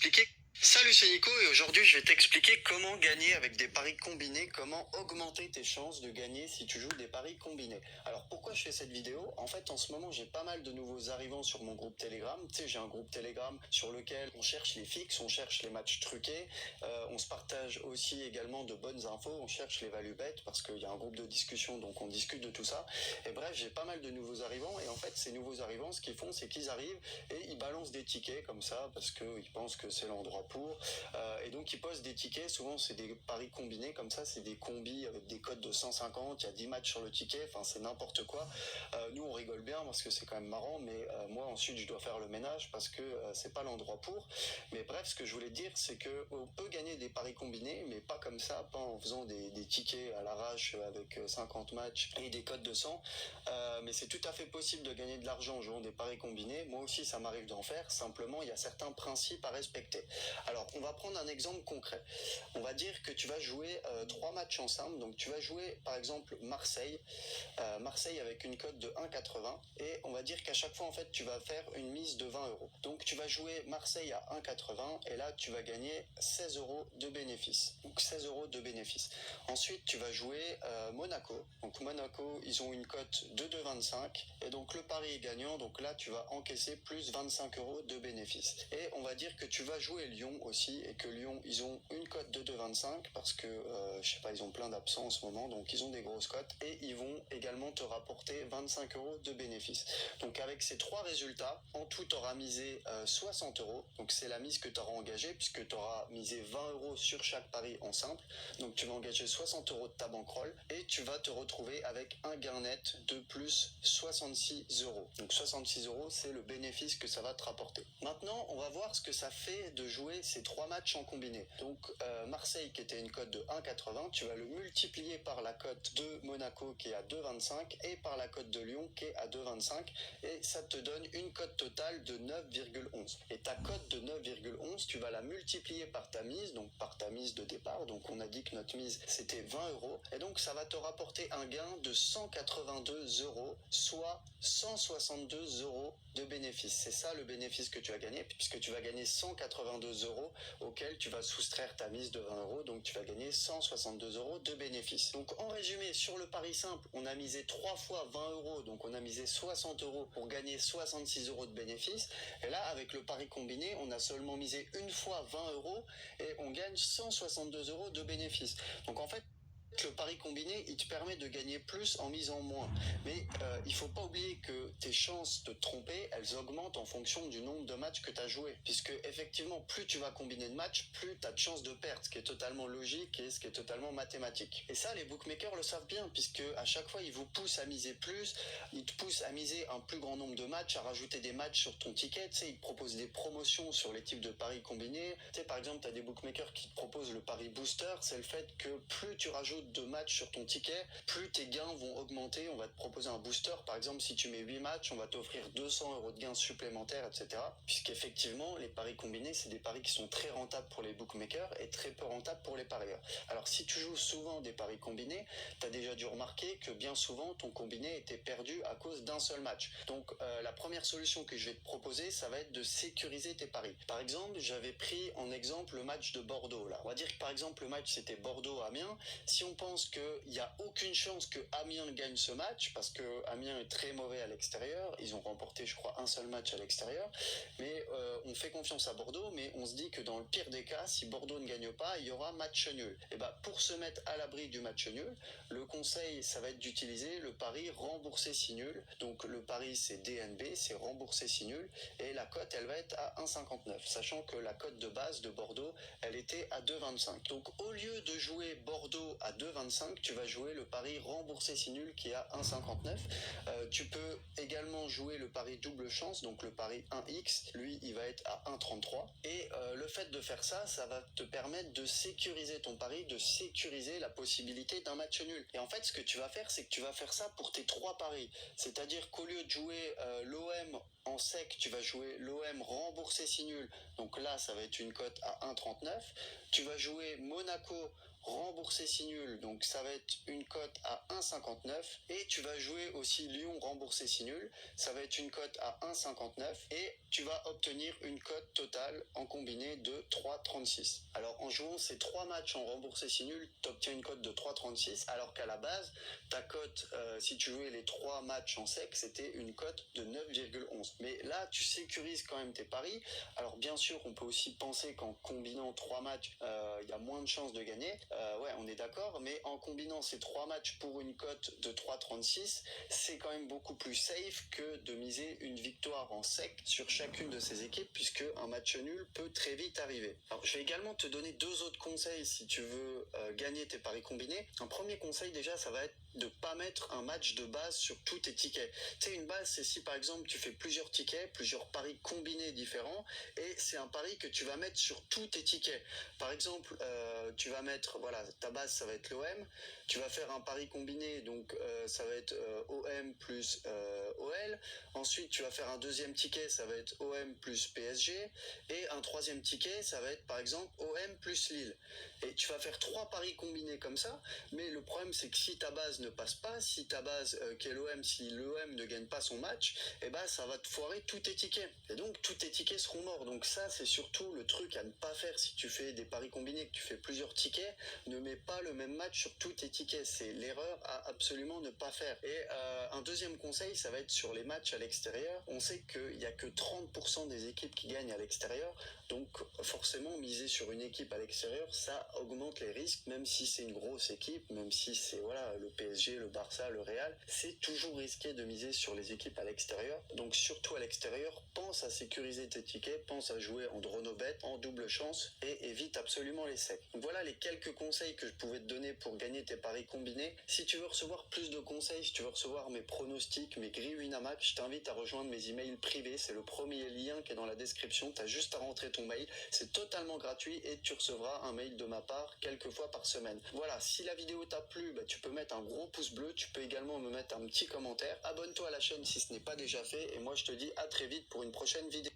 t'expliquer. Salut, c'est Nico et aujourd'hui je vais t'expliquer comment gagner avec des paris combinés, comment augmenter tes chances de gagner si tu joues des paris combinés. Alors pourquoi je fais cette vidéo? En fait en ce moment j'ai pas mal de nouveaux arrivants sur mon groupe Telegram. Tu sais, j'ai un groupe Telegram sur lequel on cherche les fixes, on cherche les matchs truqués, on se partage aussi également de bonnes infos, on cherche les value bets parce qu'il y a un groupe de discussion donc on discute de tout ça. Et bref, j'ai pas mal de nouveaux arrivants et en fait ces nouveaux arrivants ce qu'ils font c'est qu'ils arrivent et ils balancent des tickets comme ça parce qu'ils pensent que c'est l'endroit pour. Et donc ils posent des tickets, souvent c'est des paris combinés comme ça, c'est des combis avec des codes de 150, il y a 10 matchs sur le ticket, enfin c'est n'importe quoi. Nous on rigole bien parce que c'est quand même marrant, mais moi ensuite je dois faire le ménage parce que c'est pas l'endroit pour. Mais bref, ce que je voulais dire c'est que on peut gagner des paris combinés, mais pas comme ça, pas en faisant des tickets à l'arrache avec 50 matchs et des codes de 100. Mais c'est tout à fait possible de gagner de l'argent en jouant des paris combinés. Moi aussi ça m'arrive d'en faire, simplement il y a certains principes à respecter. Alors, on va prendre un exemple concret. On va dire que tu vas jouer 3 matchs ensemble. Donc, tu vas jouer, par exemple, Marseille avec une cote de 1,80. Et on va dire qu'à chaque fois, en fait, tu vas faire une mise de 20 euros. Donc, tu vas jouer Marseille à 1,80. Et là, tu vas gagner 16 euros de bénéfice. Donc, 16 euros de bénéfice. Ensuite, tu vas jouer Monaco. Donc, Monaco, ils ont une cote de 2,25. Et donc, le pari est gagnant. Donc, là, tu vas encaisser plus 25 euros de bénéfice. Et on va dire que tu vas jouer Lyon aussi et que Lyon ils ont une cote de 2,25 parce que je sais pas, ils ont plein d'absents en ce moment, donc ils ont des grosses cotes et ils vont également te rapporter 25 euros de bénéfice. Donc avec ces trois résultats, en tout tu auras misé 60 euros, donc c'est la mise que tu auras engagée puisque tu auras misé 20 euros sur chaque pari en simple, donc tu vas engager 60 euros de ta bankroll et tu vas te retrouver avec un gain net de plus 66 euros. Donc 66 euros c'est le bénéfice que ça va te rapporter. Maintenant on va voir ce que ça fait de jouer ces 3 matchs en combiné. Donc Marseille qui était une cote de 1,80, tu vas le multiplier par la cote de Monaco qui est à 2,25 et par la cote de Lyon qui est à 2,25 et ça te donne une cote totale de 9,11. Et ta cote de 9,11, tu vas la multiplier par ta mise, donc par ta mise de départ. Donc on a dit que notre mise c'était 20 euros et donc ça va te rapporter un gain de 182 euros, soit 162 euros de bénéfice. C'est ça le bénéfice que tu as gagné puisque tu vas gagner 182 euros auquel tu vas soustraire ta mise de 20 euros, donc tu vas gagner 162 euros de bénéfice. Donc en résumé, sur le pari simple, on a misé 3 fois 20 euros, donc on a misé 60 euros pour gagner 66 euros de bénéfice. Et là, avec le pari combiné, on a seulement misé une fois 20 euros et on gagne 162 euros de bénéfice. Donc en fait, le pari combiné, il te permet de gagner plus en misant moins. Mais il faut pas oublier que tes chances de te tromper, elles augmentent en fonction du nombre de matchs que tu as joué. Puisque effectivement, plus tu vas combiner de matchs, plus tu as de chances de perdre, ce qui est totalement logique et ce qui est totalement mathématique. Et ça, les bookmakers le savent bien, puisque à chaque fois, ils vous poussent à miser plus, ils te poussent à miser un plus grand nombre de matchs, à rajouter des matchs sur ton ticket. Tu sais, ils te proposent des promotions sur les types de paris combinés. Tu sais, par exemple, tu as des bookmakers qui te proposent le pari booster, c'est le fait que plus tu rajoutes de matchs sur ton ticket, plus tes gains vont augmenter. On va te proposer un booster, par exemple, si tu mets 8 matchs, on va t'offrir 200 euros de gains supplémentaires, etc. Puisqu'effectivement, les paris combinés, c'est des paris qui sont très rentables pour les bookmakers et très peu rentables pour les parieurs. Alors, si tu joues souvent des paris combinés, tu as déjà dû remarquer que bien souvent, ton combiné était perdu à cause d'un seul match. Donc, la première solution que je vais te proposer, ça va être de sécuriser tes paris. Par exemple, j'avais pris en exemple le match de Bordeaux, là. On va dire que par exemple, le match, c'était Bordeaux-Amiens. Si on pense qu'il n'y a aucune chance que Amiens gagne ce match, parce que Amiens est très mauvais à l'extérieur, ils ont remporté je crois un seul match à l'extérieur, mais on fait confiance à Bordeaux, mais on se dit que dans le pire des cas, si Bordeaux ne gagne pas, il y aura match nul. Et bah pour se mettre à l'abri du match nul, le conseil ça va être d'utiliser le pari remboursé si nul. Donc le pari c'est DNB, c'est remboursé si nul, et la cote elle va être à 1,59, sachant que la cote de base de Bordeaux elle était à 2,25. Donc au lieu de jouer Bordeaux à 2,25, tu vas jouer le pari remboursé si nul qui est à 1,59. Tu peux également jouer le pari double chance, donc le pari 1x, lui il va être à 1,33. Et le fait de faire ça, ça va te permettre de sécuriser ton pari, de sécuriser la possibilité d'un match nul. Et en fait, ce que tu vas faire, c'est que tu vas faire ça pour tes 3 paris. C'est-à-dire qu'au lieu de jouer l'OM en sec, tu vas jouer l'OM remboursé si nul. Donc là, ça va être une cote à 1,39. Tu vas jouer Monaco rembourser si nul, donc ça va être une cote à 1,59, et tu vas jouer aussi Lyon rembourser si nul, ça va être une cote à 1,59, et tu vas obtenir une cote totale en combiné de 3,36. Alors en jouant ces 3 matchs en remboursé si nul, tu obtiens une cote de 3,36, alors qu'à la base, ta cote, si tu jouais les 3 matchs en sec, c'était une cote de 9,11. Mais là, tu sécurises quand même tes paris. Alors bien sûr, on peut aussi penser qu'en combinant 3 matchs, il y a moins de chances de gagner. Ouais, on est d'accord, mais en combinant ces 3 matchs pour une cote de 3,36, c'est quand même beaucoup plus safe que de miser une victoire en sec sur chacune de ces équipes, puisque un match nul peut très vite arriver. Alors, je vais également te donner 2 autres conseils si tu veux gagner tes paris combinés. Un premier conseil déjà, ça va être de pas mettre un match de base sur tous tes tickets. Tu sais, une base, c'est si par exemple tu fais plusieurs tickets, plusieurs paris combinés différents, et c'est un pari que tu vas mettre sur tous tes tickets. Par exemple, tu vas mettre, voilà, ta base, ça va être l'OM, tu vas faire un pari combiné, donc ça va être OM plus OL, ensuite tu vas faire un deuxième ticket, ça va être OM plus PSG, et un troisième ticket, ça va être par exemple OM plus Lille. Et tu vas faire 3 paris combinés comme ça, mais le problème c'est que si ta base ne passe pas, si ta base qui est l'OM, si l'OM ne gagne pas son match, et ben ça va te foirer tous tes tickets. Et donc tous tes tickets seront morts. Donc ça c'est surtout le truc à ne pas faire si tu fais des paris combinés, que tu fais plusieurs tickets, ne mets pas le même match sur tous tes tickets. C'est l'erreur à absolument ne pas faire. Et un deuxième conseil, ça va être sur les matchs à l'extérieur. On sait qu'il n'y a que 30% des équipes qui gagnent à l'extérieur. Donc forcément miser sur une équipe à l'extérieur, ça augmente les risques, même si c'est une grosse équipe, même si c'est voilà le PSG, le Barça, le Real, c'est toujours risqué de miser sur les équipes à l'extérieur. Donc surtout à l'extérieur, pense à sécuriser tes tickets, pense à jouer en drone bet, en double chance, et évite absolument les secs. Donc voilà les quelques conseils que je pouvais te donner pour gagner tes paris combinés. Si tu veux recevoir plus de conseils, si tu veux recevoir mes pronostics, mes grilles Winamax, je t'invite à rejoindre mes emails privés, c'est le premier lien qui est dans la description, tu as juste à rentrer ton mail, c'est totalement gratuit et tu recevras un mail de ma part quelques fois par semaine. Voilà, si la vidéo t'a plu, bah, tu peux mettre un gros pouce bleu, tu peux également me mettre un petit commentaire, abonne-toi à la chaîne si ce n'est pas déjà fait, et moi je te dis à très vite pour une prochaine vidéo.